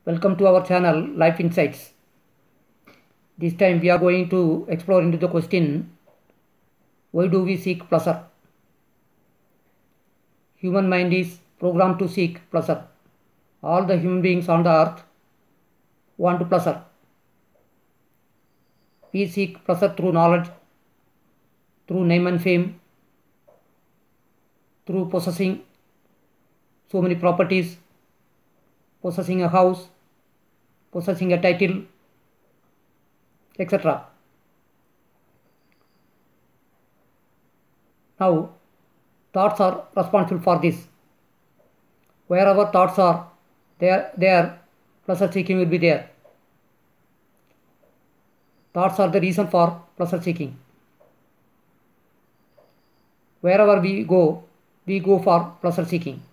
Welcome to our channel Life Insights. This time we are going to explore into the question, why do we seek pleasure? Human mind is programmed to seek pleasure. All the human beings on the earth want pleasure. We seek pleasure through knowledge, through name and fame, through possessing so many properties, possessing a house, possessing a title, etc. Now, thoughts are responsible for this. Wherever thoughts are, there pleasure seeking will be there. Thoughts are the reason for pleasure seeking. Wherever we go for pleasure seeking.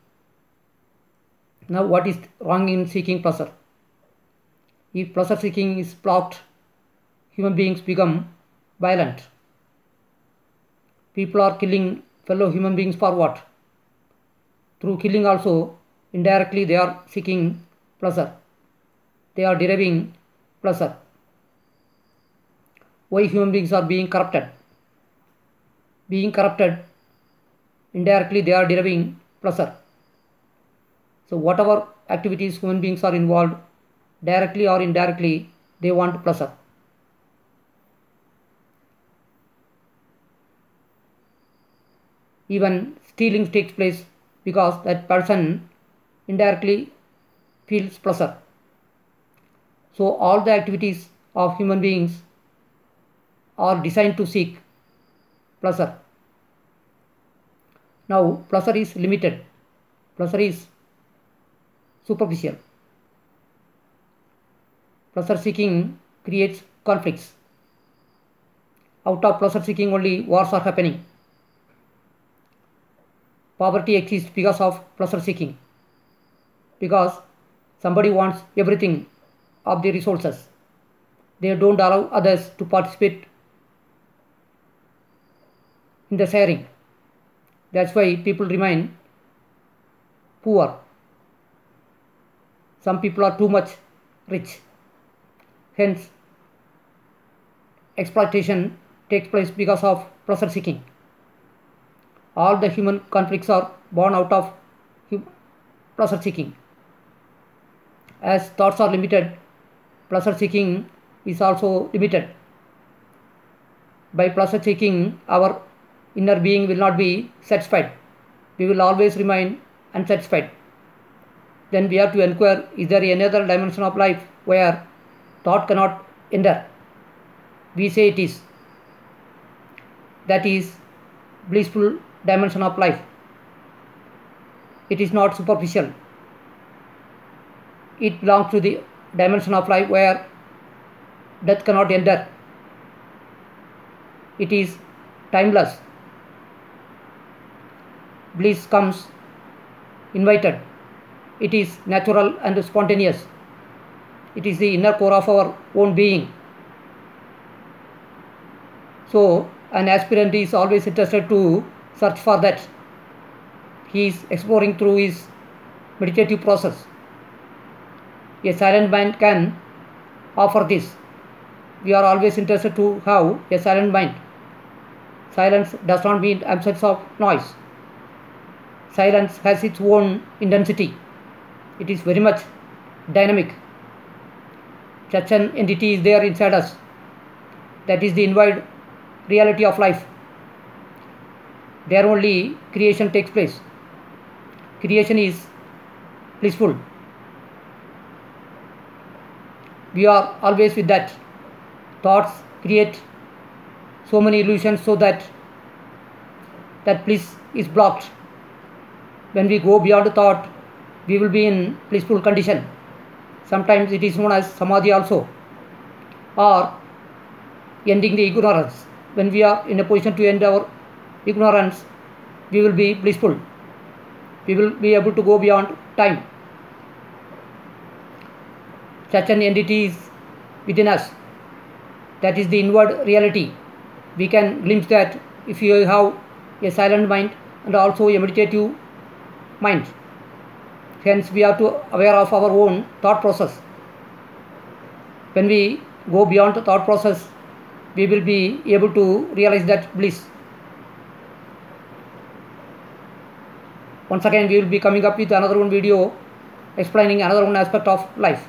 Now, what is wrong in seeking pleasure? If pleasure seeking is blocked, human beings become violent. People are killing fellow human beings for what? Through killing also, indirectly they are seeking pleasure. They are deriving pleasure. Why human beings are being corrupted? Being corrupted, indirectly they are deriving pleasure. So whatever activities human beings are involved, directly or indirectly, they want pleasure. Even stealing takes place because that person indirectly feels pleasure. So all the activities of human beings are designed to seek pleasure. Now, pleasure is limited. Pleasure is superficial. Pleasure seeking creates conflicts. Out of pleasure seeking only wars are happening. Poverty exists because of pleasure seeking. Because somebody wants everything of the resources. They don't allow others to participate in the sharing. That's why people remain poor. Some people are too much rich. Hence, exploitation takes place because of pleasure seeking. All the human conflicts are born out of pleasure seeking. As thoughts are limited, pleasure seeking is also limited. By pleasure seeking, our inner being will not be satisfied. We will always remain unsatisfied. Then we have to inquire, is there any other dimension of life where thought cannot enter? We say it is. That is blissful dimension of life. It is not superficial. It belongs to the dimension of life where death cannot enter. It is timeless. Bliss comes invited. It is natural and spontaneous. It is the inner core of our own being. So, an aspirant is always interested to search for that. He is exploring through his meditative process. A silent mind can offer this. We are always interested to have a silent mind. Silence does not mean absence of noise. Silence has its own intensity. It is very much dynamic. Such an entity is there inside us. That is the inward reality of life. There only creation takes place. Creation is blissful. We are always with that. Thoughts create so many illusions so that bliss is blocked. When we go beyond thought, we will be in blissful condition. Sometimes it is known as samadhi also, or ending the ignorance. When we are in a position to end our ignorance, we will be blissful. We will be able to go beyond time. Such an entity is within us. That is the inward reality. We can glimpse that if you have a silent mind and also a meditative mind. Hence, we have to aware of our own thought process. When we go beyond the thought process, we will be able to realize that bliss. Once again, we will be coming up with another one video explaining another one aspect of life.